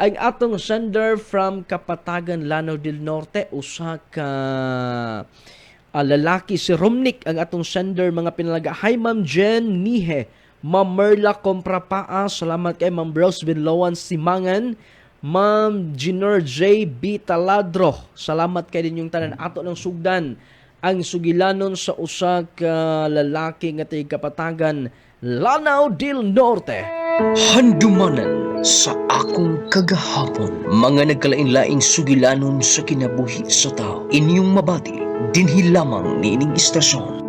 Ang atong sender from Kapatagan, Lanao del Norte, usa ka lalaki si Romnick ang atong sender mga pinalaga. Hi Ma'am Jen Nihe, Ma'am Merla Comprapaa, salamat kay Ma'am Rose Binloan Simangan, Ma'am Jinor J. B. Taladro, salamat kay din yung tanan ato ng sugdan ang sugilanon sa usa ka lalaki nga taga Kapatagan, Lanao del Norte. Handumanan sa akong kagahapon, mga nagkalain-laing sugilanon sa kinabuhi sa tao. Inyong mabati, dinhi lamang niining istasyon.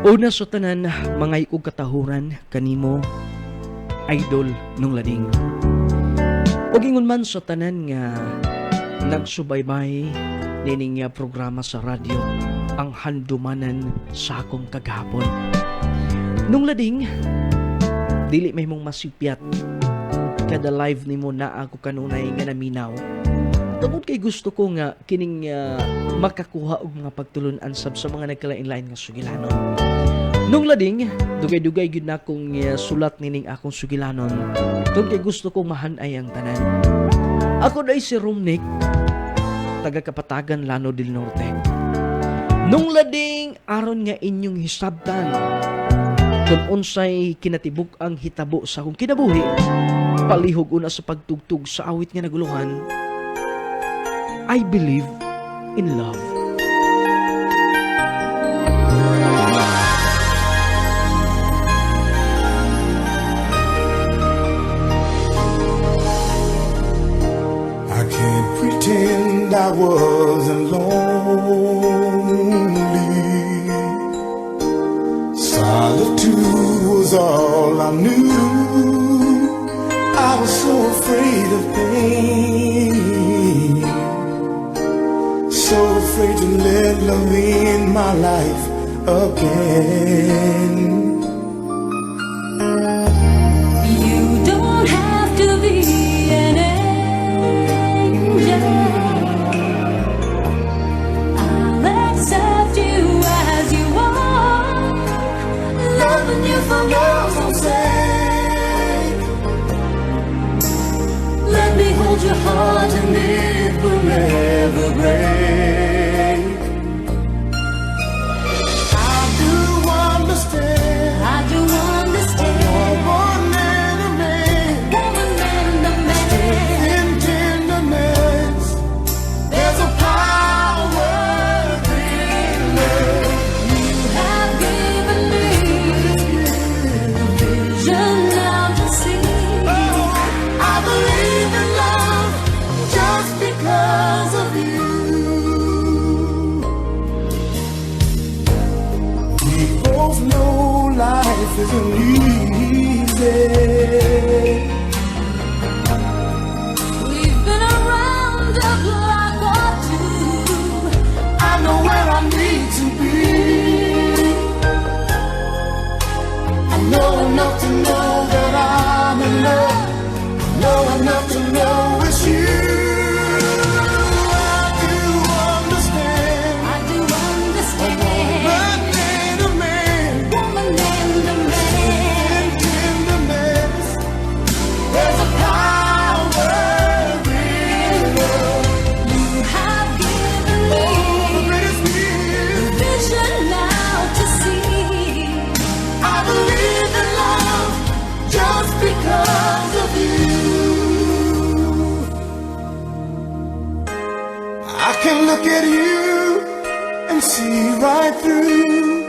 Una sa tanan, mga ikog katahuran kanimo, idol nung lading. Ug ingon man sa tanan nga nagsubaybay nining programa sa radyo, ang handumanan sa akong kagahapon. Nung lading, dili may mong masipyat kada live nimo na ako kanunay nga naminaw. Tungod kay gusto ko nga kining makakuha og mga pagtulunan sab sa mga nagkalain-lain nga sugilanon. Nung lading, dugay-dugay gyud na akong sulat nining akong sugilanon. Tungod kay gusto kong mahanay ang tanan. Ako day si Romnick, taga Kapatagan, Lanao del Norte. Nung lading, aron nga inyong hisabtan kung unsay kinatibuk ang hitabo sa akong kinabuhi, palihog una sa pagtugtog sa awit nga naguluhan, I believe in love. I can't pretend I wasn't lonely. Solitude was all I knew. I was so afraid of pain, so afraid to let love in my life again. You don't have to be an angel. I'll accept you as you are, loving you for love's own sake. Let me hold your heart and it will never break. I do understand. I do understand. Woman and a man, Woman and a man, in tenderness, there's a power in love. you have given me vision now to see. I believe in love just because of you. We both know life isn't easy. We've been around the block or two. I know where I need to be. I know enough to know that I'm in love. Know enough to know it's you. I do understand. I do understand. Woman and a man, Woman and a man, in tenderness, there's a power in love. you have given The me greatest gift. vision now to see. I believe in love just because of you. I can look at you and see right through.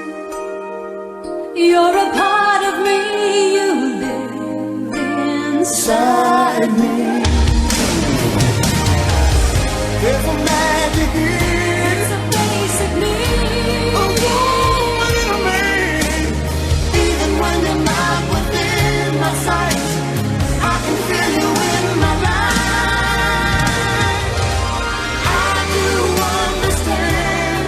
You're a part of me, you live inside me. There's a magic in It's a basic a need. woman and a man. Even when you're not within my sight, I can feel you in my life. I do understand.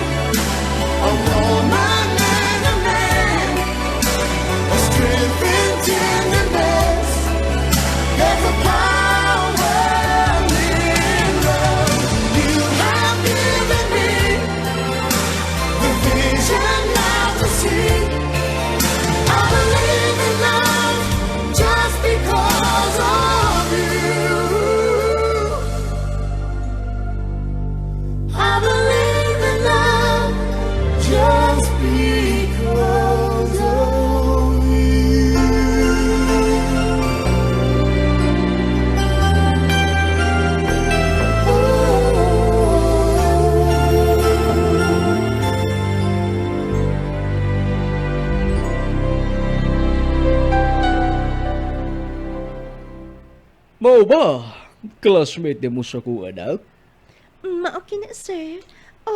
Mao ba? Classmate ni mo sa kong anak? Okay na, sir. O,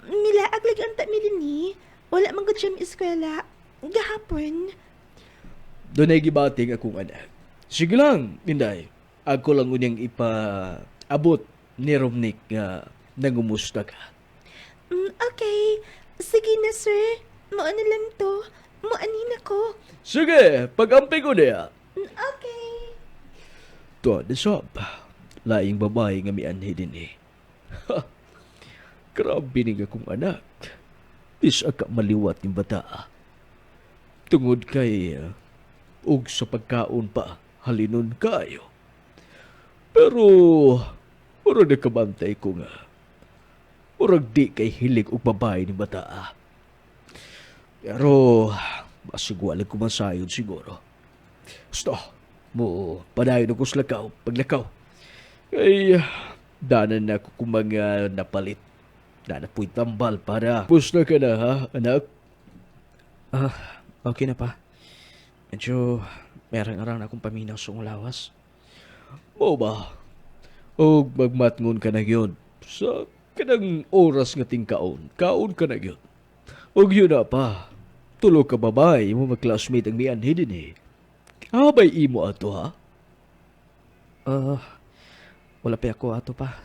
nilaag lagi ang tamili ni. Wala man gud siya sa eskwela. Gahapon. Doon ay gibating akong anak. Sige lang, Inday. Ako lang unyang ipaabot ni Romnick nga nangumusta ka. Okay. Sige na, sir. Moan na lang to. Moanin ako. Sige, pag-ampi ko niya. Okay. To, desab. Laing babae nga mianhi din eh. Ha! Grabe ni akong anak. Bisa ka maliwat yung bata. Tungod kay ug sa pagkaon pa halinon kayo. Pero murag nakabantay ko nga. Murag di kay hilig og babae ni bata. Pero masigwalag ko masayod siguro. Gusto mo padayon ako sa lakaw, paglakaw. Ay, danan na ako kung mga napalit. Dana po'y tambal para. Pusta ka na ha, anak? Okay na pa. Medyo merang-arang akong paminaw sa lawas. Mo ba? O magmatngon ka na yun. Sa kanang oras nga tingkaon, kaon ka na yun. O yun na pa. Tulo ka babae mo mag-classmate ang mianhi din eh. Habay imo ato ha? Wala pa ako ato pa.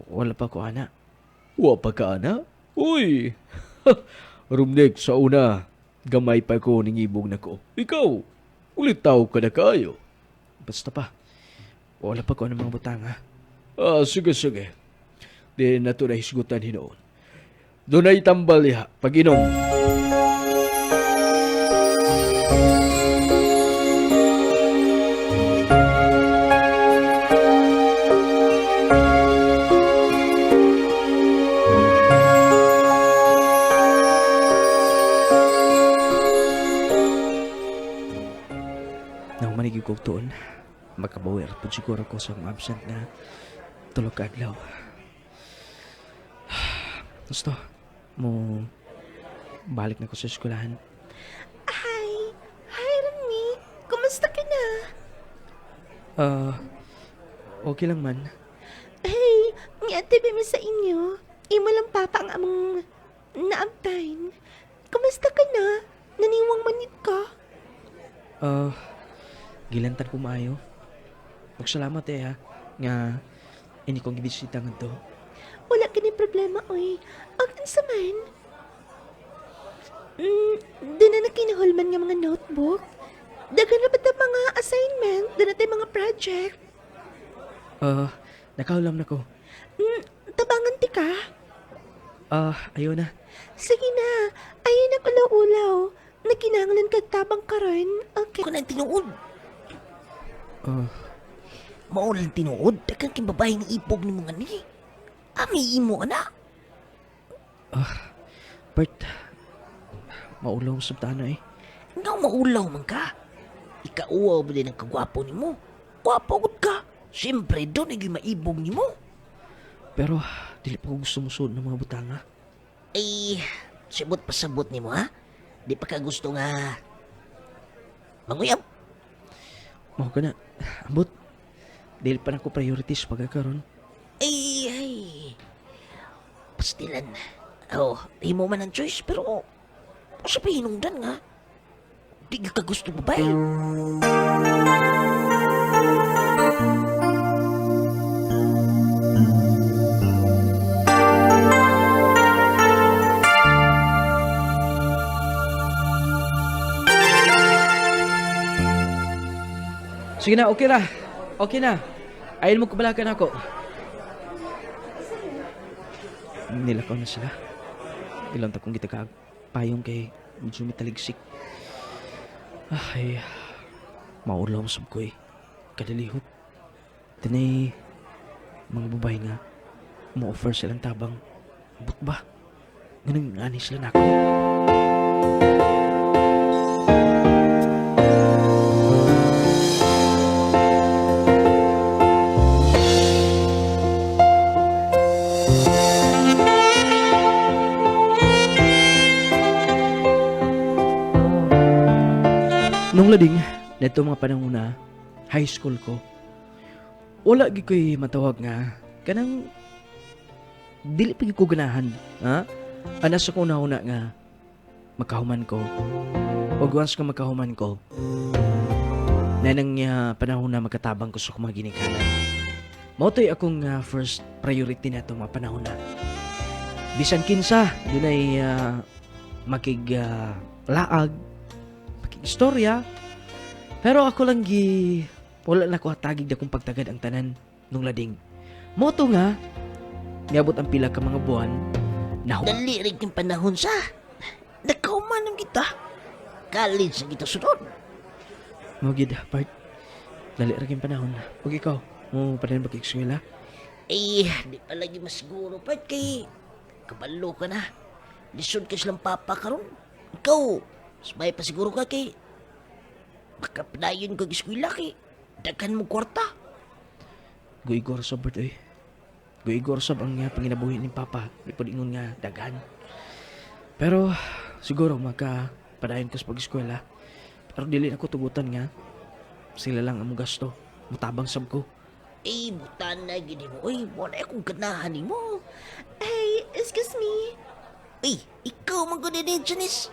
Wala pa ko ana. Wa pa ka na? Uy! Rumnek sa una, gamay pa ko ning ibog na ko. Ikaw, ulit tao ka na kayo. Basta pa. Wala pa ko ng mga butanga. Sige, sige. Di na ito na hisgutan hinoon. Doon ay tambal ya, pag-inom. Nang manigig ko tuon, makabawir po siguro ko sa mga absent na tulog ka adlaw. Gusto, mo balik na ko sa eskwelahan. Hi. Hi, Rami. Kumusta ka na? Okay lang man. Hey, niatibi mo sa inyo. Imo lang papa ang among naabtayin. Kumusta ka na? Naniwang manit ka? Gilantan ko maayo. Magsalamat ha, nga ini kong gibisita nga to. Wala ka ni problema, oy. Ang sa man. Doon na nakinahulman nga mga notebook. Dagan na ba ito mga assignment? Doon na tayo mga project. Nakaulam na ko. Tabangan ti ka? Ayaw na. Sige na. Ayun na ulaw-ulaw. Nakinanglan kag tabang karon. Okay. Kung nang tinuod. Ah. Maulang tinuod, dagang king babae ng ipog ni mga ni. Ami imo ana. Bert, maulaw sa tanay. Nga maulaw man ka. Ikauwaw ba din ang kagwapo ni mo? Gwapo gud ka. Siyempre, doon ay maibog ni mo. Pero, dili pa ko gusto musunod ng mga butanga. Ay, sibot pasabot ni mo ha? Di pa ka gusto nga manguyab. Mao ka na. Ambot, dili pa na ko priorities pagkakaroon. Ay. Pastilan. Oh, di mo man ang choice, pero sa pahinungdan nga. Di ka gusto babae. Sige na, okay na. Okay na. Ayaw mo kubalakan ako. Nilakaw na sila. Ilang takong kita payong kay medyo mitaligsik. Ay, maulaw sab ko eh. Kadalihot. Tinay, mga babae nga, ma-offer silang tabang. But ba? Ganun nga sila na ako. Nung lading, neto mga panahon na, high school ko, wala gyud ko'y matawag nga kanang dili pa gyud ko ganahan, ha? Anas ako na nga makahuman ko. O once ka makahuman ko, nanang panahon na magkatabang ko sa mga ginikanan. Mautoy akong first priority na itong mga panahon na. Bisan kinsa, yun ay laag, makig-istorya. Pero ako lang wala na ko hatagig na kung pagtagad ang tanan nung lading. Moto nga, niabot ang pila ka mga buwan, na Dali rin yung panahon sa. Nagkauman ng kita. College na kita sunod. Mugid, part. Dali rin yung panahon. Huwag ikaw, mo pa rin mag-ikswela. Eh, di pa lagi masiguro pa kay kabalo ka na. Lisod ka silang papa karon. Ikaw, sabay pa siguro ka kay makapadayon kag eskwela kay daghan mo kwarta. Guigor sa bird, eh. Guigor sa ang panginabuhi ni Papa. Di po ingon nga daghan. Pero, siguro padayon ko sa pag-eskwela. Pero dili ako tugutan nga. Sila lang ang gasto. Mutabang sab ko. Eh, butan na gini mo. Uy, wala akong ganahan ni mo. Hey, excuse me. Uy, ikaw man gud ni Janice.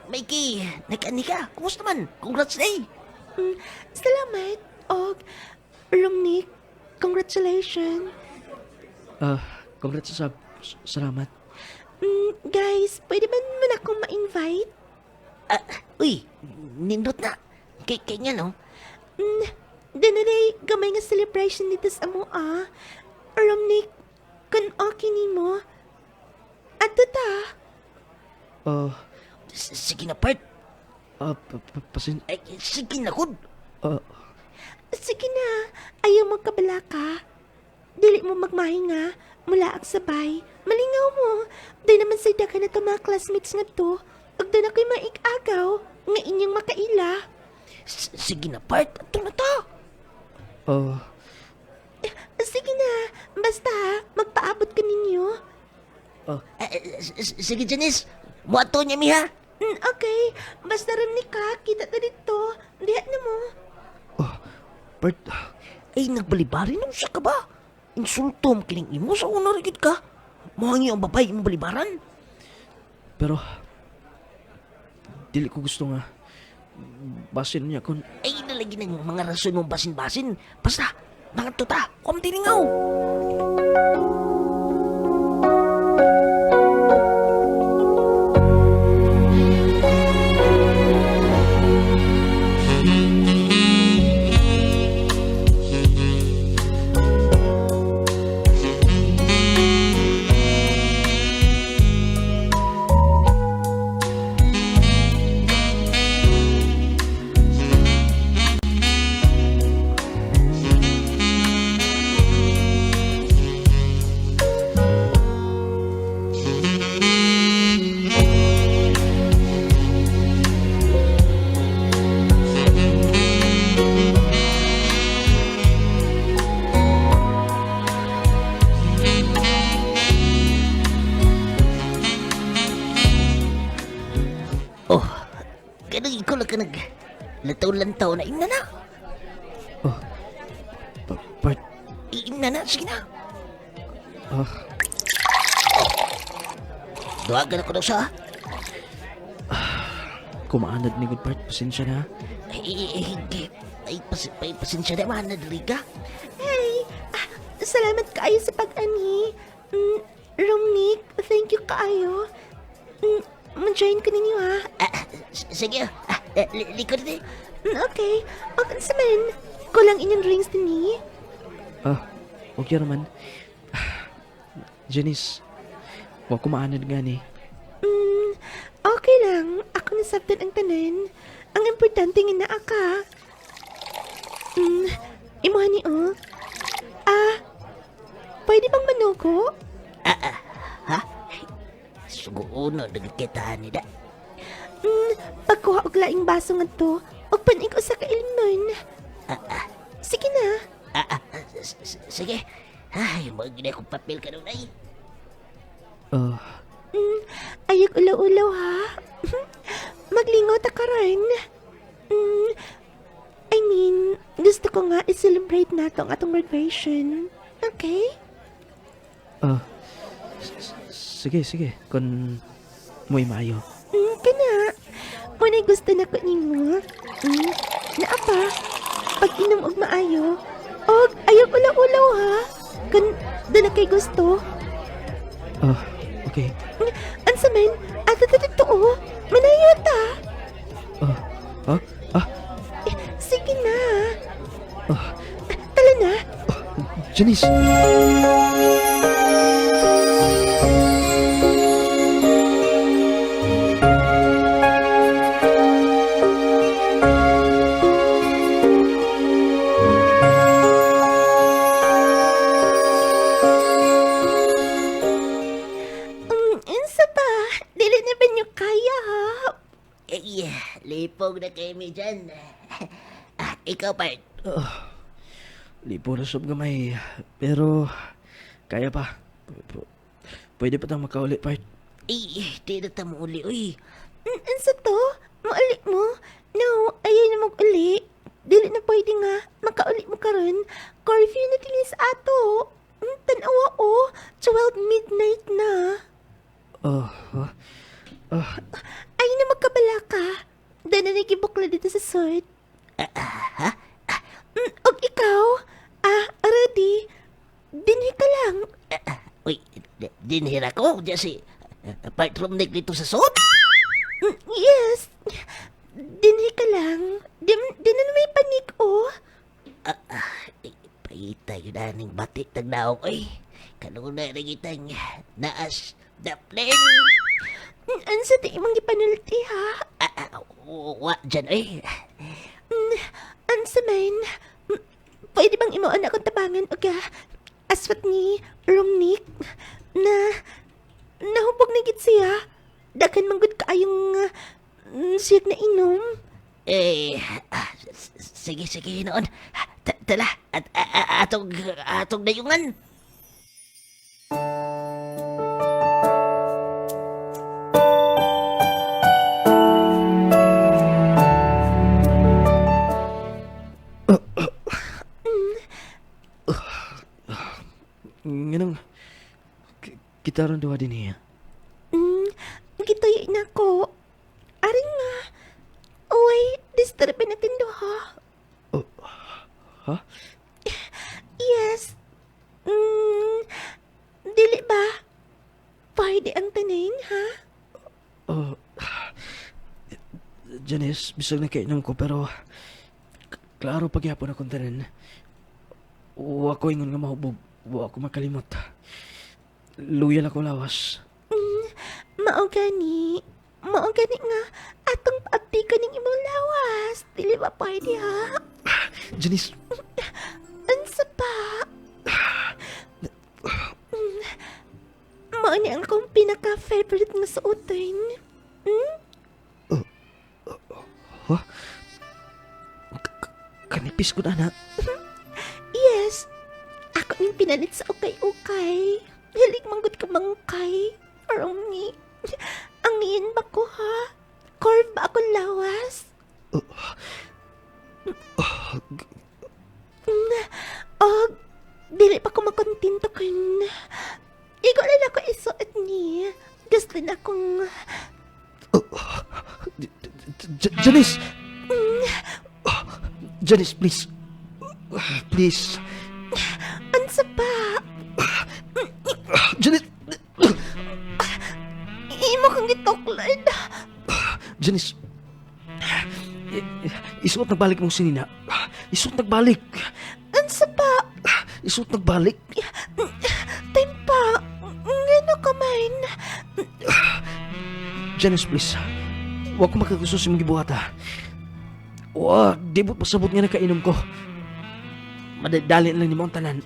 May kay, nag-ani ka. Kumusta man? Congrats day. Salamat. Og, Romnick, congratulations. Congrats sa salamat. Guys, pwede ba naman akong ma-invite? Uy, nindot na. Kay nga no. Danaday, gamay nga celebration dito sa amo, Romnick, kung okay ni mo, ato ta. Sige na, part. Ay, sige na, good. Sige na, ayaw magkabala ka. Dili mo magmahinga, mula ang sabay. Malingaw mo, di naman sa dagan na to mga classmates nga to. Ug doon ako'y maig-agaw, nga inyong makaila. Sige na, part. Ato na to. Sige na, basta magpaabot ka ninyo. Sige, Janice. Muato niya, Miha. Okay, basta rin ni ka, kita ta dito. Dihat na mo. Bert, Ay, nagbalibarin nung siya ka ba? Insulto ang kining imo sa una rigid ka. Mahangi ang babae mong balibaran. pero dili ko gusto nga basin niya kung Ay, nalagi ng mga rason mong basin-basin. Basta, mga tuta, kumti ningaw. Ganun ikaw lang ka lataw-lantaw na imna na. Bert, Imna na, sige na. ah, Duwagan ako daw sa. kumaanad ni good Bert, pasensya na. Hindi. Ay, pasensya naman na dali ka. Hey, salamat kaayo sa pag-ani. Romnick, thank you kaayo. Ma-join ka ninyo, ha? Sige, likod din. Okay, okay sa man. Kulang inyong drinks din ni. Okay naman. Janice, huwag kumaanad nga ni. Okay lang. Ako nasabtan ang tanan. Ang importante nga na aka. Imuha ni pwede bang manugo? Ha? Suguuno, nagkitahan nila. Pagkuha og laing baso nga to, og panig ko sa kailnon. Sige na. Sige. Ay, mag-gina akong papel ka nun ay. Ayog ulaw-ulaw, ha? Maglingaw ta ka rin. I mean, gusto gusto ko nga i-celebrate nato ang atong graduation. Okay? Sige. Kung mo'y maayo. Kana. Muna'y gusto na ko nimo. Naa pa. Pag inom og maayo. Og ayaw ulaw-ulaw ha. Kung doon na kay gusto. Okay. Ansa man, ato totoo. Manayo ta. Sige na. Tala na. Janice! Insa pa. Dili na ba niyo kaya ha? Lipog na kayo mi dyan. Ikaw, part. Lipo na sub gamay. Pero, kaya pa. Pwede pa tang makaulit, part. Di na tamo uli, uy. Ansa to? Mauli mo? No, ayaw na mag-uli. Dili na pwede nga. Makauli mo karon. Curfew na din sa ato. Tanawa o. 12 midnight na. Ay na magkabala ka. Dahil na nagibukla dito sa sword. Og ikaw? Rudy. Dinhi ka lang. Uy, dinhira ko. Diyan si part room neck dito sa suot. Yes. Dinhi ka lang. Di na may panik o. Paita yun na ng batik ng naong. Uy, kanuna rin itang naas na plane. Ansa di imong gipanulti ha? Wa dyan, uy. Ansa man? Pwede bang imoon akong tabangan o aswat ni Romnick na nahubog na gid siya. Daghan manggod kaayong siyag na inom. Sige noon. Tala, atong dayungan. Nganong, kita ron duwa din niya. Gituyo na ko. Aring nga. Uy, disturbin natin duha. Ha? Yes. Dili ba? Pwede ang tanin, ha? Janice, bisag na kainom ko pero klaro pagyapon akong tanan. Wa ko ingon nga mahubog. Wa ko makalimot. Luyal ako lawas. Mao gani nga atong paabdi ka ning imong lawas. Dili ba pwede, ha? Janice, Ansa pa? Mao ni ang akong pinaka-favorite nga suotin. kanipis ko na na. Yes. Ako ning pinalit sa ukay-ukay. Hilig manggod ka mangkay. Parang ni... Ang iyan ba ko, ha? Corv ba akong lawas? Dili pa ko makontinto kun... Igo na ako isuot ni... Gusto na akong... Janice! Janice, please. Please. Ansa pa? Janice! Imo kang gituklad. Janice! Isuot nagbalik mong sinina. Isuot nagbalik. Ansa pa? Isuot nagbalik. Time pa. Ngano ka man? Janice, please. Huwag ko makagusto si mong gibuhata. Wa, dibot pasabot nga nakainom ko. Madadali lang ni mo ang tanan.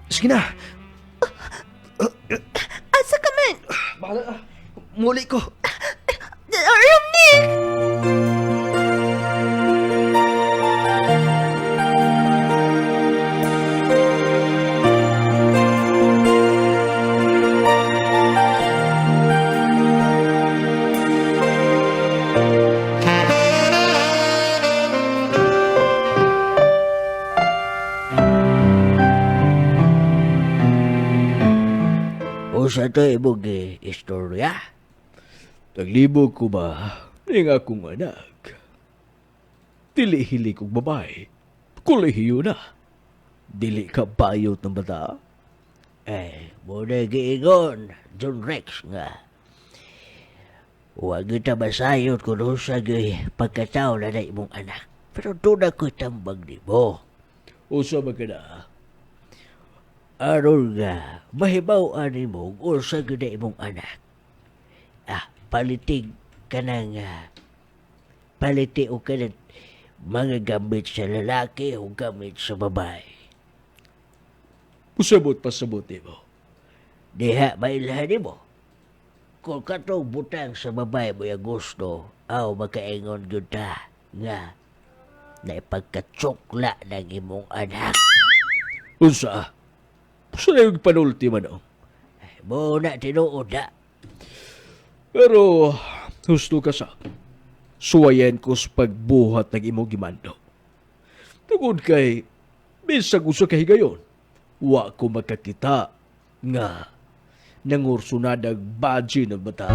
Sige na. Asa ka man? Bahala ka. Muli ko. Romney! Unsa to imong istorya? Naglibog ko ba ng akong anak? Dili-hili kong babae. Kolehiyo na. Dili ka bayot ng bata. Muna giingon, John Rex nga. Huwag kita masayot kung sa pagkatao na imong anak. Pero doon ako tambag ni mo. Usa ba ka na? Aron nga, mahibaw ani mo kung sa imong anak. Palitig ka na nga. Paliti o ka na mga gamit sa lalaki o gamit sa babae. Usabot pasabot mo. Diha mailahan mo. Kung katong butang sa babae mo yung gusto, makaingon yun ta nga na ipagkatsukla ng imong anak. Unsa? Usa na yung panulti man o. Mo na tinuod na. Pero, husto ka sa suwayan ko sa pagbuhat ng imong gimando. Tungod kay, bisag usa ka higayon, wa ko makakita nga nangursunadang badge ng bata.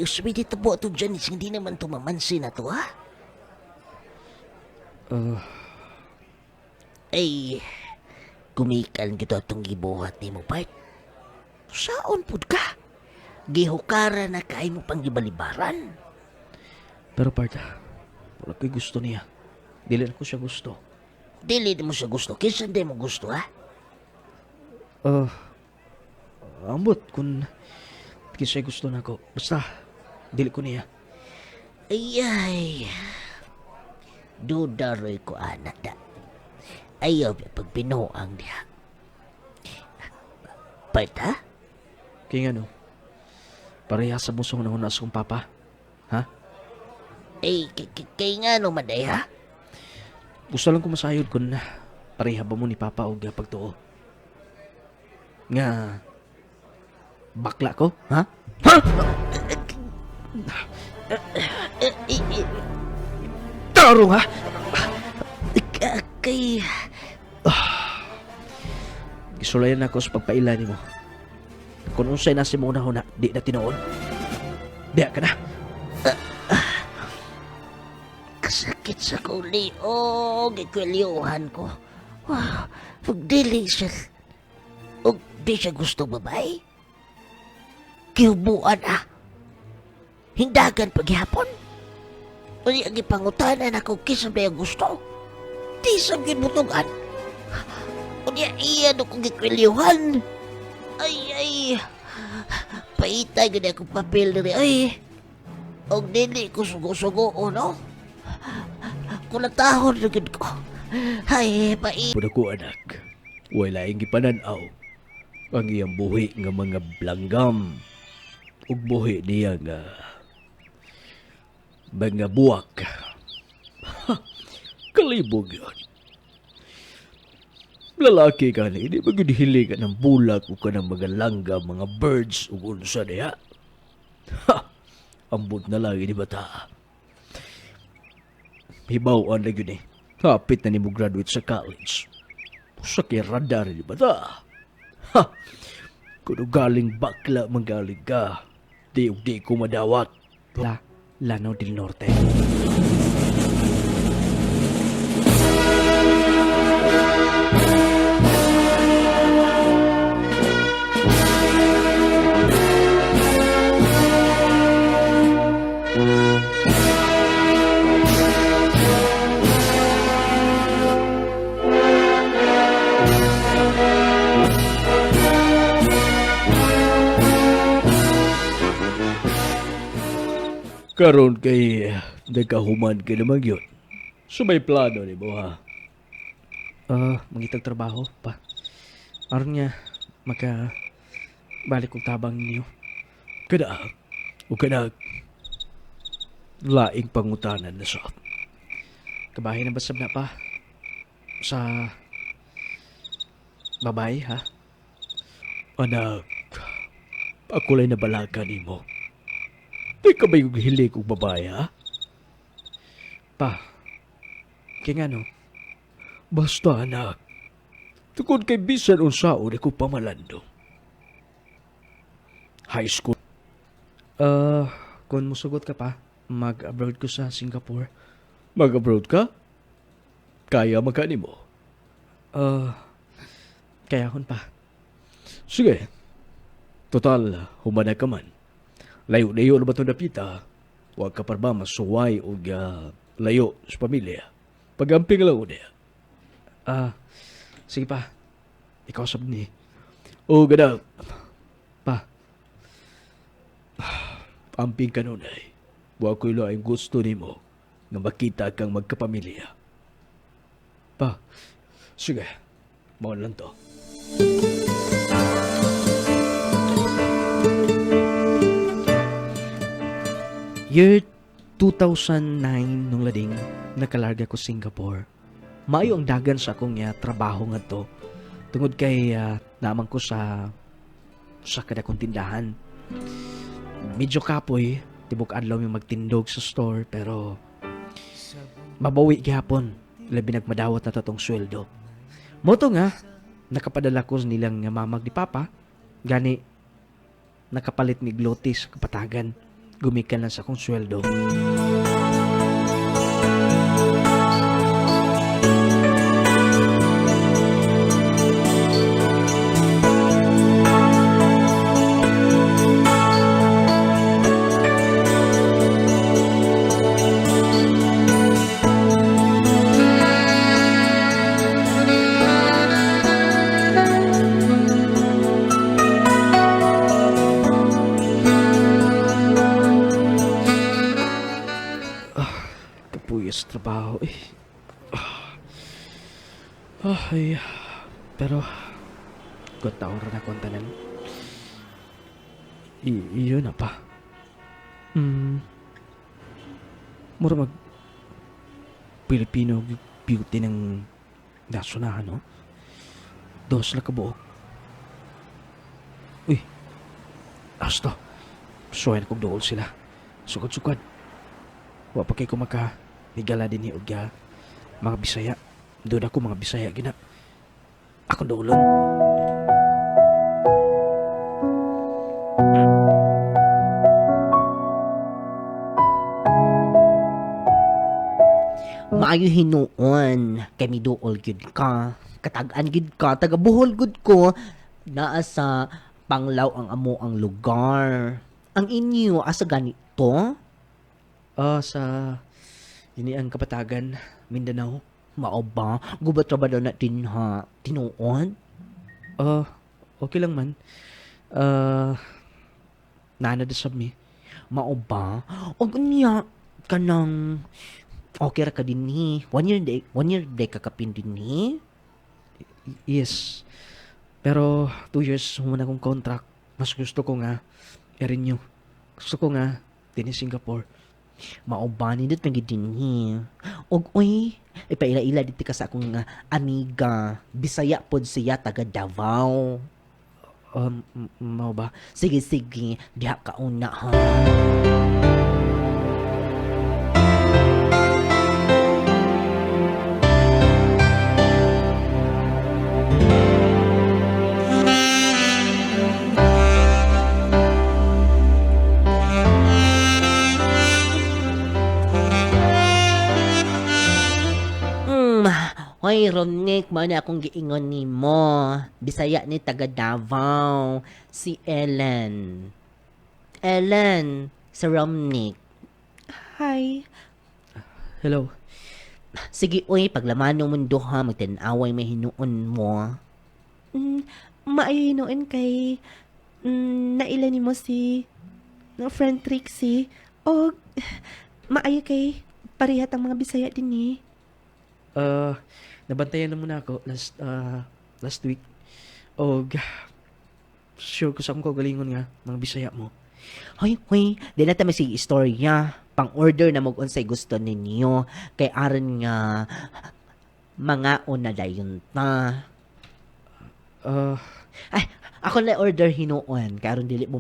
Usmi dito po ito dyan, hindi naman tumamansin na to, ha? Kumikan kita itong gibuhat ni mo, part. Saon pud ka? Gihukara na kay mo pang gibalibaran. Pero parta, wala ko'y gusto niya. Dili na ko siya gusto. Dili mo siya gusto, kinsa di mo gusto, ha? Ambot kung kisa'y gusto na ko. Basta, dili ko niya. Ay. Dudaroy ko, anak da. Ayaw niya pag binuang niya. Part, ha? Kaya nga no, pareha sa musong na hunas kong papa. Ha? Kay nga no, maday, ha? Gusto lang ko masayod kung pareha ba mo ni papa o pagtuo. Nga, bakla ko, ha? Ha? Tarong, ha? Kay... Gisulayan ako sa pagpailan mo. Kung unsay nasi mo una-una, di na tinoon. Diya ka na. Kasakit sa kuliog, ikwelyuhan ko. Wow, pagdili siya. O di siya gusto babae? Kiubuan, Hindagan paghihapon. O di ang ipangutanan ako kisam na yung gusto. Di sa gibutugan. O di iyan akong gikwelyuhan. Ay. Paitay gani akong papel na rin. Ay. O dili ko sugo-sugo, no? Kung natahon na gid ko. Ay, Puna ko anak, wala yung gipananaw. Ang iyang buhi nga mga blanggam. Ug buhi niya nga mga buwak. Kalibog yun. Lalaki ka na, hindi magiging ka ng bulak o ka ng mga langga, mga birds o unsa niya. Ambot na lang, hindi ba ta? Hibawaan na yun Hapit na ni mo graduate sa college. Sa radar, di ba ta? Kung galing bakla, manggaling ka, di ko madawat. Lanao del Norte. Karon kay nagkahuman ka naman yun. So may plano ni mo ha? Mangitag trabaho pa. Aron niya, balik kong tabang niyo. Kada, o kada, laing pangutanan na sa. Kabahay na basab na pa. Sa babae, ha? Anak, ako lang nabalaga ni mo. Di ka ba yung hilig kong babae, ha? Pa, kaya nga no, basta anak, tukod kay bisan unsaon ako pamalando. High school. Kung musugot ka pa, mag-abroad ko sa Singapore. Mag-abroad ka? Kaya magkani mo? Kaya hon pa. Sige. Total, humana ka man. Layo-layo na ba ito napita? Huwag ka pa ba masuway o layo sa pamilya? Pag-amping lang ko niya. Sige pa. Ikaw sab ni. O ganda. Pa. Amping ka nun ay. Huwag ko ilo ang gusto ni mo na makita kang magkapamilya. Pa. Sige. Mga lang to. Year 2009 nung lading nakalarga ko Singapore. Maayo ang dagan sa akong trabaho nga to. Tungod kay naman ko sa kada kong tindahan. Medyo kapoy, tibok adlaw yung magtindog sa store pero mabawi gyapon labi nagmadawat na tatong sweldo. Moto nga nakapadala ko nilang mamag ni Papa gani nakapalit ni Glotis kapatagan. Gumikan lang sa akong sweldo. Kapuyas trabaho eh. Ay, pero good taon rin ako ang tanan. Iyo na pa. Mura mag Pilipino beauty ng nasunahan, no? Dos na kabuok. Uy, asto. Suwayan kong dool sila. Sukad-sukad. Wa pa kay ko nigala din ni Udga. Mga Bisaya. Doon ako mga Bisaya gina. Ako doolon. Maayo hinuon, kay mi duol gyud ka. Katag-an gyud ka, taga Bohol gud ko. Naa sa Panglaw ang amo ang lugar. Ang inyo asa ganito? Sa ini ang Kapatagan, Mindanao. Mao ba? Gubat ra ba daw na din ha? Tinuon? Okay lang man. Nana de sab mi. Mao ba? Og niya kanang okay ra ka dinhi. 1 year day ka kapin dinhi. Yes. Pero 2 years muna kong contract. Mas gusto ko nga i-renew. Gusto ko nga din Singapore. Mao ba nindot na gid dinhi. Og uy, ipaila-ila dito ka sa akong amiga. Bisaya pod siya taga Davao. Mao ba? Sige, diha ka una ha. Hoy, Romnick, mo na akong giingon ni mo. Bisaya ni taga Davao, si Ellen. Ellen, si Romnick. Hi. Hello. Sige, uy, paglaman ng mundo ha, magtinaway may hinuon mo. Maayo kay naila ni mo si friend Trixie. O maayo kay parihat ang mga Bisaya din ni. Nabantayan na muna ako last week. O sure ko sa akong kagalingon nga mga Bisaya mo. Hoy, di na tayo sige istorya. Pang-order na mag-unsay gusto ninyo. Kay aron nga Mga una dayon ta. Ah, Ay, ako na order hinuon. Karon dili mo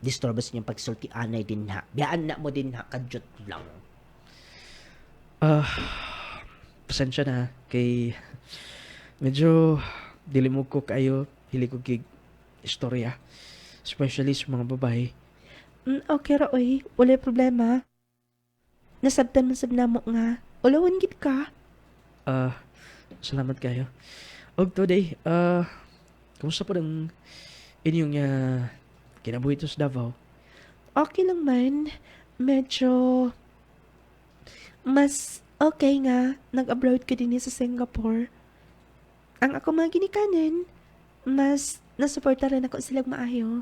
disturbo sa inyong pagsulti anay din ha. Biyaan na mo din ha. Kadyot lang. pasensya na kay medyo dili mo ko kayo hili ko gig istorya. Especially sa mga babae. Okay ra, oy. Wala problema. Nasabtan man sab namo nga. Ulawan gid ka. Salamat kayo. Og today, kumusta po ng inyong kinabuhi to sa Davao? Okay lang man. Medyo mas okay nga nag-abroad ka din sa Singapore. Ang ako mga ginikanan, mas nasuporta rin ako silang maayo.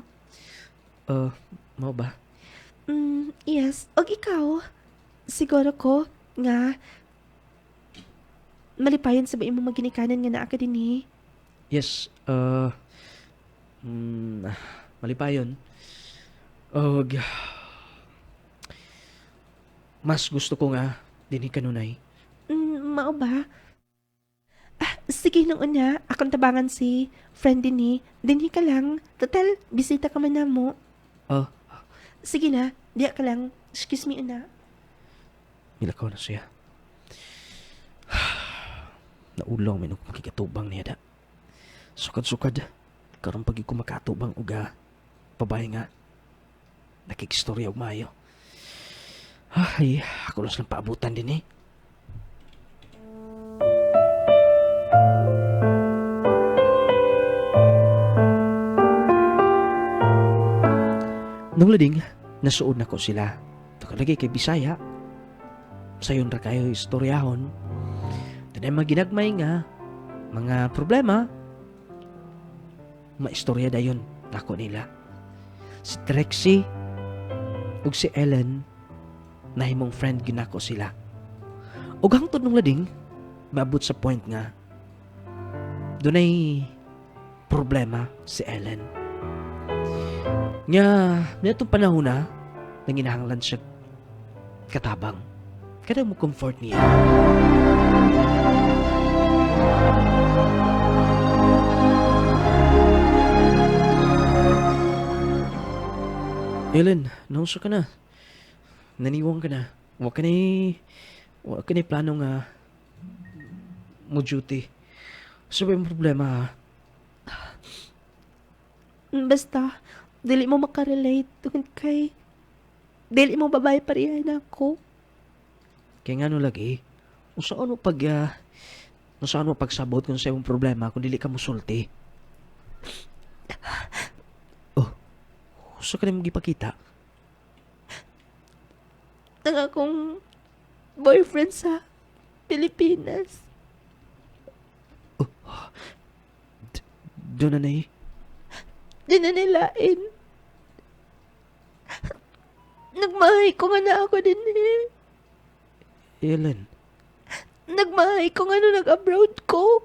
Mo ba? Yes. Og ikaw, siguro ko nga malipayon sa ba imong mga ginikanan nga naa ka din eh. Yes, malipayon. Og mas gusto ko nga dinhi kanunay. Mao ba? Sige nung una, akong tabangan si friend din eh. Dinhi ka lang. Total, bisita ka man na mo. Oh, Sige na, diya ka lang. Excuse me, una. milakaw na siya. Naulaw may nung makikatubang niya da. Sukad-sukad. Karong pagi ko makatubang uga. Babae nga. Nakikistorya og mayo. Ay, ako lang paabutan din eh. Nung lading, nasuod na ko sila. Takalagay kay Bisaya. Sayon ra kayo istoryahon. Tanay mga ginagmay nga, mga problema, maistorya dayon nako nila. Si Trixie ug si Ellen, nahimong friend ginako sila. Ug hangtod nung lading, maabot sa point nga, dunay problema si Ellen. Nga, nitong panahon na, nanginahanglan siya katabang. Kada mo comfort niya. Ellen, nauso ka na. Naniwang ka na. Huwag ka na plano nga mo duty. Sabi mo problema ha. Basta, dili mo makarelate tungkol kay... Dili mo babae parihan ako. Kaya nga no lagi, saan mo pagsabot kung sa iyong problema kung dili ka musulti? Oh, gusto ka na mong ipakita? Ang akong boyfriend sa Pilipinas. Doon na eh. Di na nilain. Nagmahay ko nga na ako din eh. Ellen, Nagmahay ko nga nung nag-abroad ko.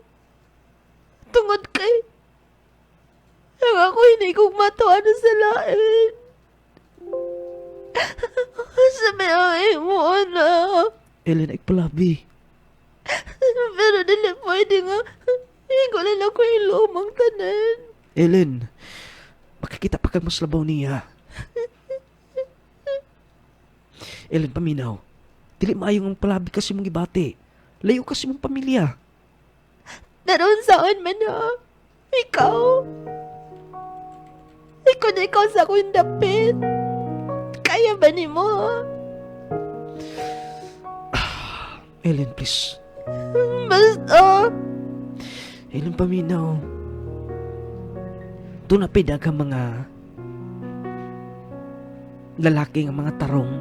Tungod kay... Ang ako hindi kong matuano sa lain. Sabi ang mo na. Ellen, nagpalabi. Pero dili pwede nga. Hingo lang ako yung lumang tanan. Ellen, makakita pa kang mas labaw niya. Ellen, paminaw. Dili maayong ang palabi kasi mong ibate. Layo kasi mong pamilya. Naroon saan man ha? Ikaw? Ikaw sa akong dapit. Kaya ba ni mo? Ellen, please. Basta. Ellen, paminaw. Doon na pidag ang mga lalaki ng mga tarong,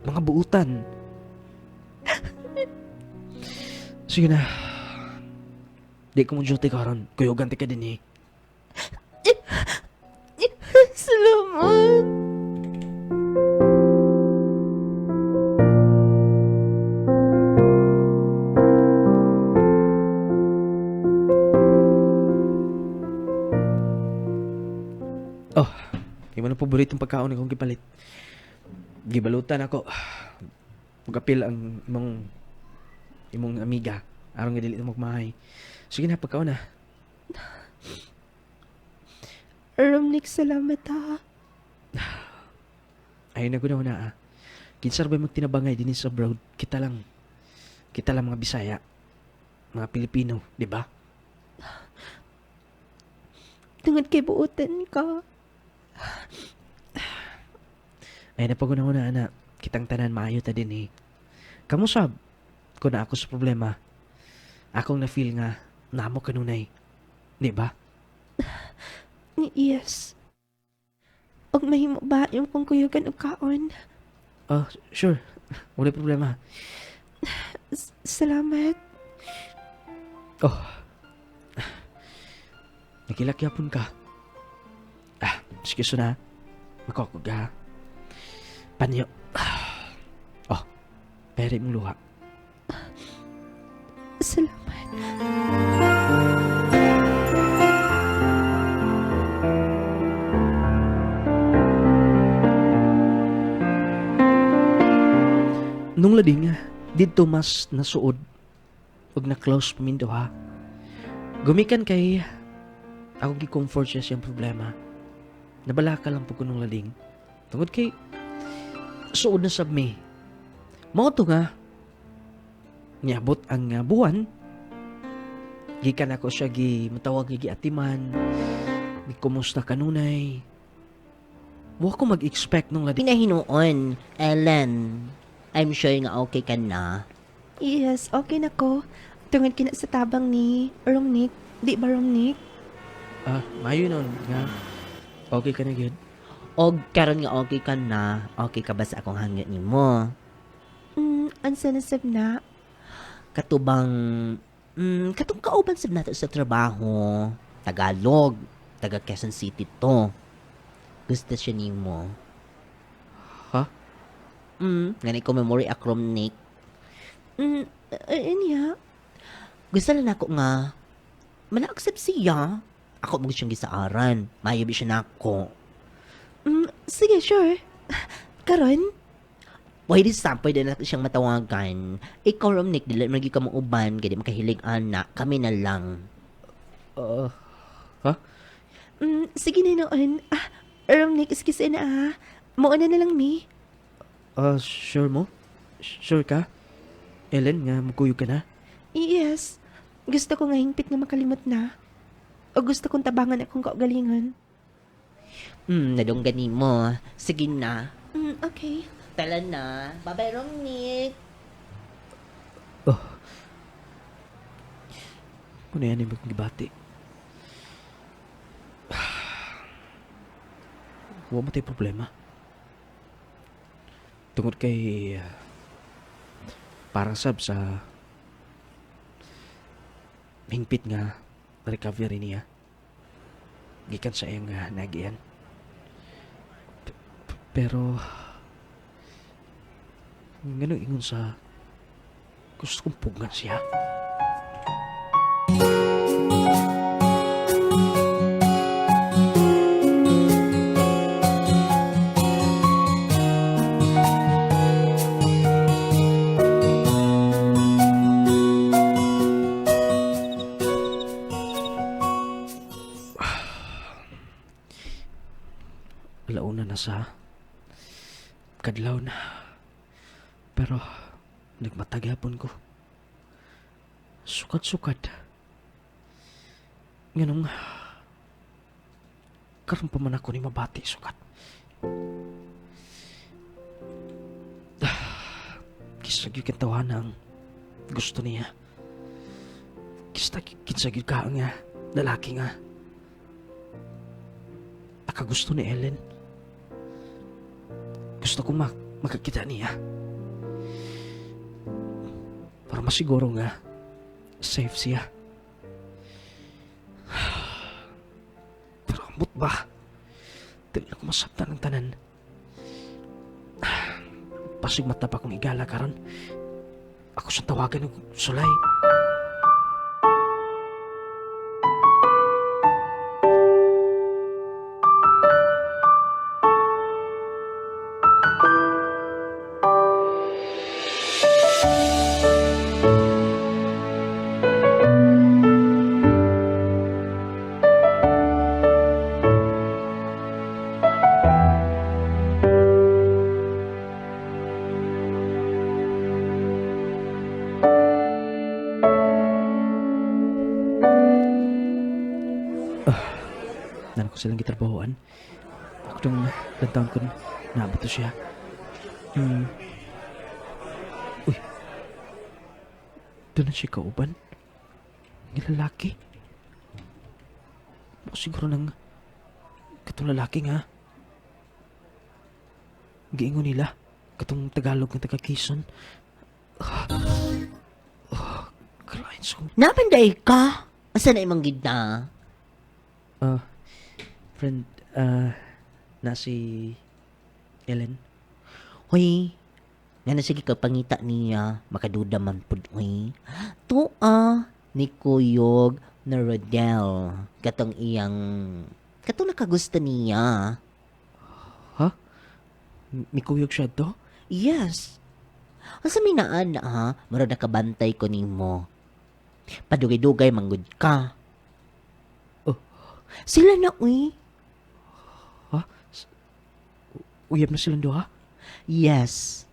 mga buutan. Sige na. Di ko mo duty karon. Kuya, ganti ka din eh. Salamat. Oh, yung mga paboritong pagkaon akong gipalit. Gibalutan ako. Pagapil ang imong amiga. Aron nga dili na magmahay. Sige na, pagkaon na. Romnick, salamat ha. Ayun na guna na Kinsar ba magtinabangay din sa abroad? Kita lang mga Bisaya. Mga Pilipino, di ba? Tungod kay buutan ka. Ayun na paguna na kitang tanan maayo ta din eh. Kamusab? Kung na ako sa problema, akong na-feel nga namo kanunay. Di ba? Yes. Og mahimo ba yung kung kuyugan og kaon? Oh, sure. Wala problema. Salamat. Oh. Nagilakyapon ka. Excuse na. Makokog ka. Panyo. Oh, pere mong luha. Salamat. Nung lading, dito mas nasuod ug na-close pamindo ha. Gumikan kay ako gi-comfort siya siyang problema. Nabalaka lang po ko nung lading. Tungod kay suod na sab mi. Mao to nga niabot ang buwan. Gikan ako siya matawag gi atiman. Ni kumusta kanunay. Wa ko mag-expect nung lading. Pinahinoon, Ellen. I'm sure nga okay ka na. Yes, okay na ko. Tungod kina sa tabang ni Romnick. Di ba, Romnick? Mayo nun nga. Okay ka na good. Og karon nga okay ka na, okay ka ba sa akong hangyo nimo? Ansa na sab na? Katubang, katong kauban sab nato sa trabaho. Tagalog, taga Quezon City to. Gusto siya nimo. Ha? Ngani ko memory acrom Nick. Niya. Gusto lang ako nga, mana-accept siya. Ako mo siyang gisaaran. Mayabi siya na ako. Sige, sure. Karon? Pwede pwede na siyang matawagan. Ikaw, Nick, dili magi ka mauban, kaya makahilig anak, kami na lang. Ha? Sige na noon. Romnick, excuse na Mauna na lang, mi. Sure mo? Sure ka? Ellen, nga magkuyog ka na? Yes. Gusto ko nga hingpit nga makalimot na. O gusto kong tabangan akong kaugalingan. Nadunggan mo. Sige na. Okay. Tala na. Bye-bye, Nick. Kung yan yung magibati. Huwag mo tayo problema. Tungod kay parang sab sa hingpit nga recovery niya. Gikan sa iyang nagian. Pero ngano ingon sa gusto kong pugan siya. Alauna na sa kadlaw na. Pero nagmatagapon ko. Sukat-sukat. Ganong karon pa man ako ni mabati sukat. Kisagyo kintawahan ang gusto niya. Kisagyo ka nga lalaki nga. Nakagusto ni Ellen. Gusto ko makakita niya. Para masiguro nga safe siya. Pero ambot ba? Dili ako masabtan ng tanan. Pasig mata pa kong igala karon. Ako sa tawagan ng sulay. Nanan ko silang gitrabahoan. Ako nung lantaon ko naabot to siya. Uy. Doon na siya kauban. Ng lalaki. O siguro ng katong lalaki nga. Giingon nila. Katong Tagalog ng taga Quezon. Kalain sa Napanday ka? Asa na imong gid na? friend, na si Ellen. Hoy, nga na sige ka pangita niya, makaduda man pud hoy. Ni Kuyog na Rodel. Katong nakagusto niya. Mikuyog siya to? Yes. Asa minaan na ha, mura nakabantay ko nimo. Padugay-dugay manggod ka. Oh. Sila na uy. Uyab na silang duha? Yes.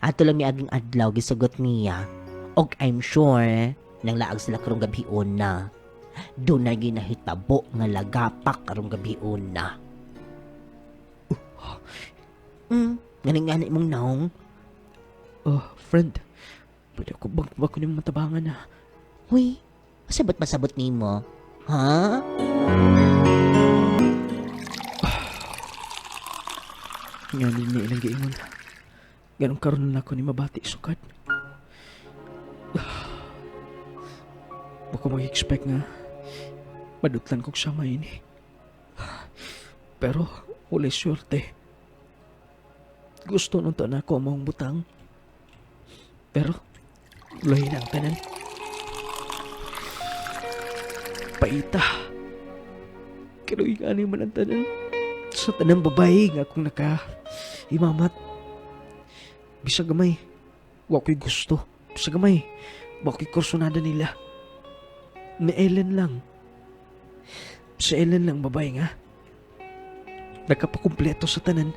Ato lang mi aging adlaw gisugot niya. Og I'm sure nang laag sila karong gabion na. Doon na ginahitabo nga lagapak karong gabion na. Ganing-gani mong naong. Friend, pwede ako bang ko niyong matabangan na. Huy, masabot masabot nimo. Ha? Nga niya ilang giingon. Ganong karon na ako ni mabati sukad. Baka mag-expect nga madutlan kong sama ini. Pero wala swerte. Gusto nung na ako among butang. Pero lahi na ang tanan. Paita. Pero ingani man ang tanan. Sa tanang babae nga akong imamat. Bisag gamay, wa ko'y gusto. Bisag gamay, wa ko'y kursunada nila. Ni Ellen lang. Si Ellen lang babae nga. Nagkapakumpleto sa tanan.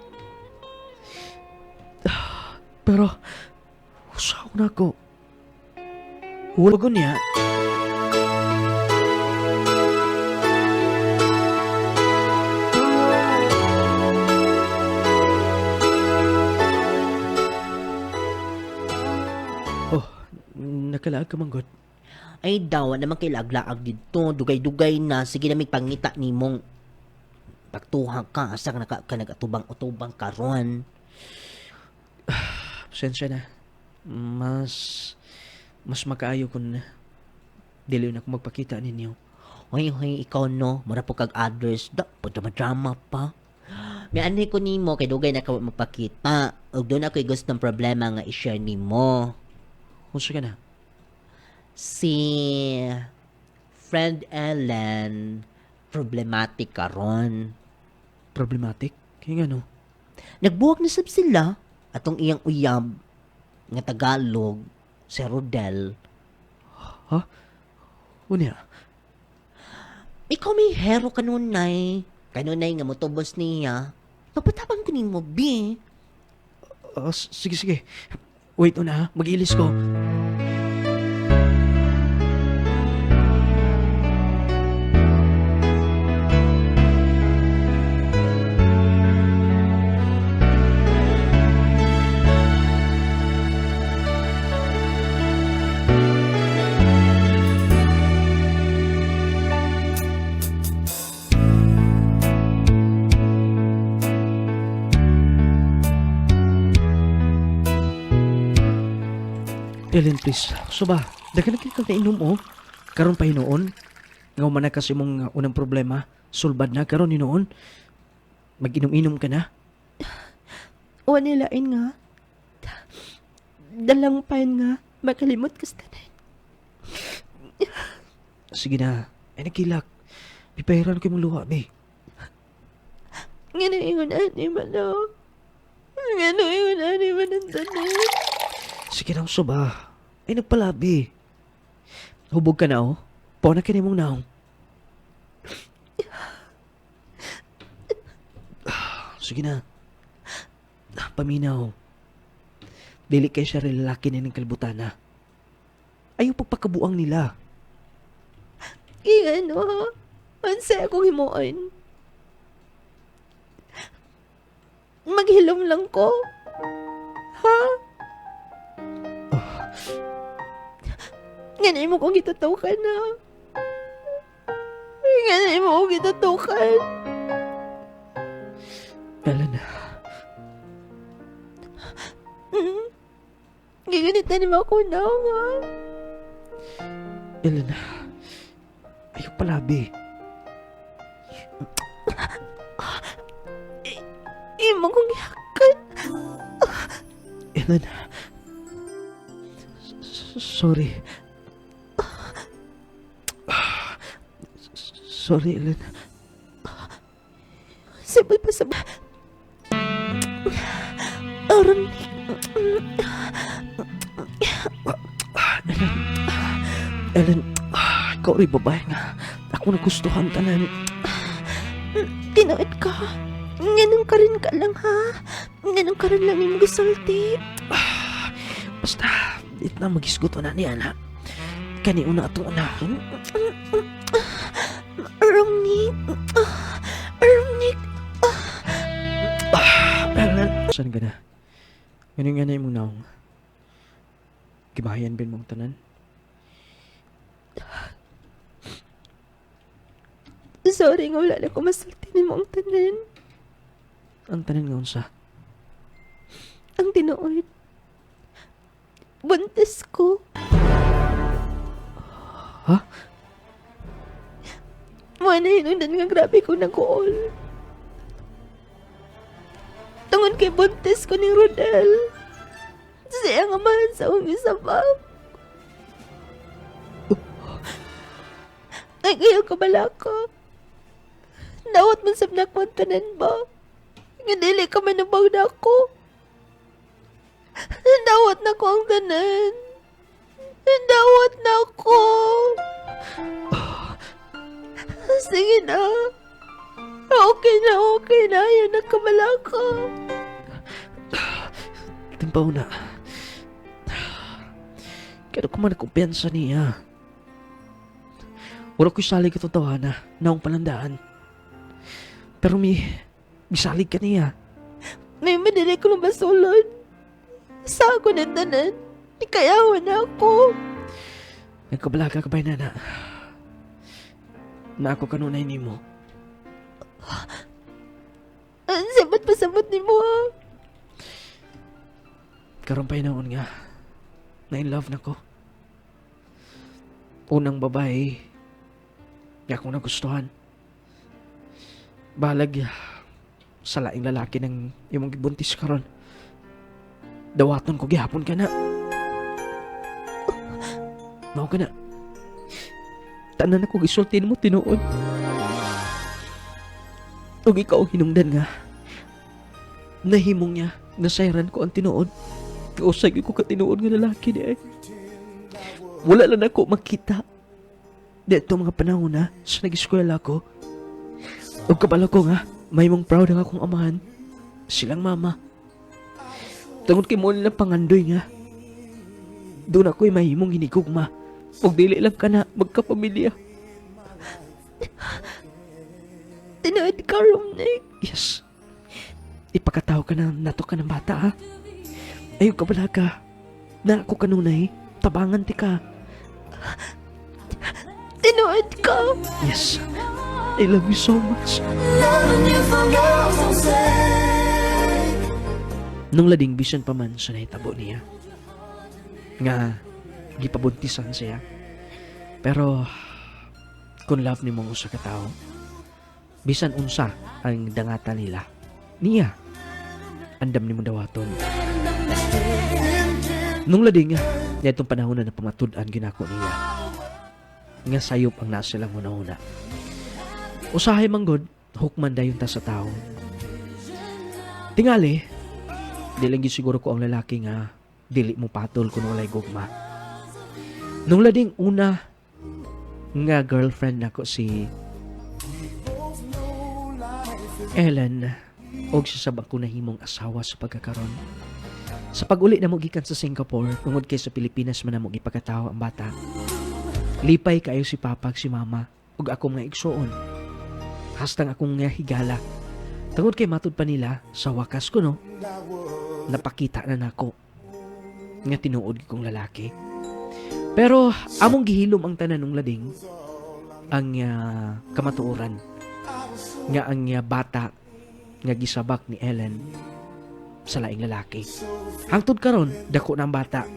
Pero, usaw na ako. Wala ko niya. Nakalaag ka manggod. Ay daw, naman kay laglaag dito. Dugay-dugay na. Sige na may pangita ni mong pagtuha ka. Asa ka nagatubang-utubang karon. Pasensya na. Mas makaayo kung dili na ako magpakita ninyo. Hoy, ikaw no. Mura po kag others. Drama pa. May anay ko ni mo. Kay dugay na ka mapakita. O doon ako gusto ng problema nga i-share ni mo. Huwag ka na. Si friend Ellen problematic karon. Problematic? Kaya nga no. Nagbuwag na sab sila atong iyang uyab nga Tagalog si Rodel. Unya. Ikaw may hero kanunay. Kanunay nga motobos niya. Papatabang ko nimo bi. Sige. Wait una, mag-ilis ko. Ellen, please. So ba, dagan na kita inom oh. Karon pa hinoon. Ngaw man na kasi mong unang problema. Sulbad na karon hinoon. Mag-inom-inom ka na. O nilain nga. Dalang pain nga. Makalimot ka sa tanan. Sige na. Ay nakilak. Pipahiran ko yung luha, be. Nga na ingon ani man o. Nga na ingon ani man ang tanan. Sige na, so ba? Ay nagpalabi. Hubog ka na oh. Pao na ka mong naong. Sige na. Paminaw. Dili kay siya lalaki na ng kalbutana. Ayaw pagpakabuang nila. Ano? Unsay akong himuon? Maghilom lang ko. Ha? Ganay mo kong gitutukan na. Ganay mo kong gitutukan. Ellen, Giganitan ni mo ako na nga. Ellen, ayaw palabi. Imo kong yakan. Ellen, sorry. Sorry, Ellen. Sabay pa sabay. Aram ni. Ellen, ikaw rin babae nga. Ako nagustuhan tanan. Tinuod ka. Ganun ka rin ka lang ha. Ganun ka rin lang yung gisulti. Basta, dit na magisgot na niya na. Kani una atong unahon. Romnick. Romnick. Ellen, saan ka na? Ganun nga na yung naong. Gibahayan bin mong tanan? Sorry nga wala na ko masulti ni mong tanan. Ang tanan nga unsa? Ang tinuod. Buntis ko. Ha? Wala hinundan nga grabe ko nag-uol. Tungod kay buntis ko ni Rodel. Siya nga mahal sa umisa pa. Nag-iyaw ka bala ko. Dawat man sa nakwantanan ba? Nga dili ka man nabag na ako. Dawat na ko ang tanan. Dawat na ko. Sige na. Okay na, okay na. Yan na kabala ko. Timpaw na. Kaya ko man kumpiyansa niya. Wala ko'y salig ito tawana na akong palandaan. Pero misalig ka niya. May madali ko ng basulod. Sa ako na tanan. Di kayawan ako. Nagkabalaga ka ba na? Na ako kanunay ni mo. Ang sabot pasabot ni mo. Karoon pa inaon nga. Na in love na ko. Unang babae. Nga akong nagustuhan. Balag sa laing lalaki ng imong gibuntis karon. Dawaton ko gihapon ka na. Mao ka na. Tanan ako gisultin mo tinuod. Ug ikaw hinungdan nga. Nahimong niya, nasayran ko ang tinuod. Kausay ko ka tinuod nga lalaki di ay. Wala lang ako makita. Dito mga panahon na sa nag-eskwela ko. Ug kabalo ko nga, may mong proud ang akong amahan. Silang mama. Tungod kay mo nilang pangandoy nga. Doon ako'y mahimong hinigugma. Ug dili lang ka na magkapamilya. Tinood ka, Romnick. Yes. Ipakataw ka na nato ka ng bata ha. Ayaw ka bala ka. Na ako kanunay. Tabangan ti ka. Tinood ka. Yes. I love you so much. Loving you for girls don't say. Nung lading bisan pa man sa nahitabo niya. Nga, gipabuntisan siya. Pero, kung love ni mong usa ka tao, bisan unsa ang dangata nila, niya, andam ni mong dawaton. Nung lading, niya itong panahon na pamatud-an ginako niya. Nga sayop ang nasilang una-una. Usahay manggod, hukman dayon ta sa tao. Tingali, di lang siguro ko ang lalaki nga dili mo patol kung walay gugma. Nung lading una nga girlfriend nako si Ellen og siya sabang ko nahimong asawa sa pagkakaron. Sa pag-uli na mo gikan sa Singapore, tungod kay sa Pilipinas man na mo gipagkatawo ang bata. Lipay kayo si Papa ug si Mama ug ako mga igsuon. hastang akong nga higala. Tungod kay matud pa nila sa wakas ko no, napakita na nako nga tinuod kong lalaki. Pero among gihilom ang tanan ng lading ang kamatuoran nga ang bata nga gisabak ni Ellen sa laing lalaki. Hangtod karon dako ng bata,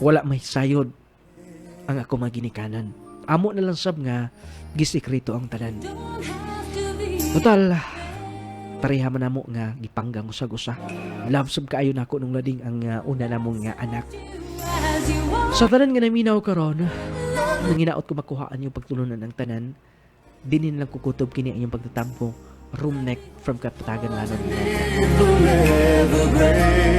wala may sayod ang ako maginikanan. Amo na lang sab nga gisikreto ang tanan. Total, pareha man namo nga gipanggang usag-usa. Love sab kaayo nako nung lading ang una namong nga anak. Sa tanan nga naminaw karon, nang hinaot ko makuhaan yung pagtulunan ng tanan, dinin lang kukutob kini ang pagtatampo room neck from Kapatagan Lanon. Forever great.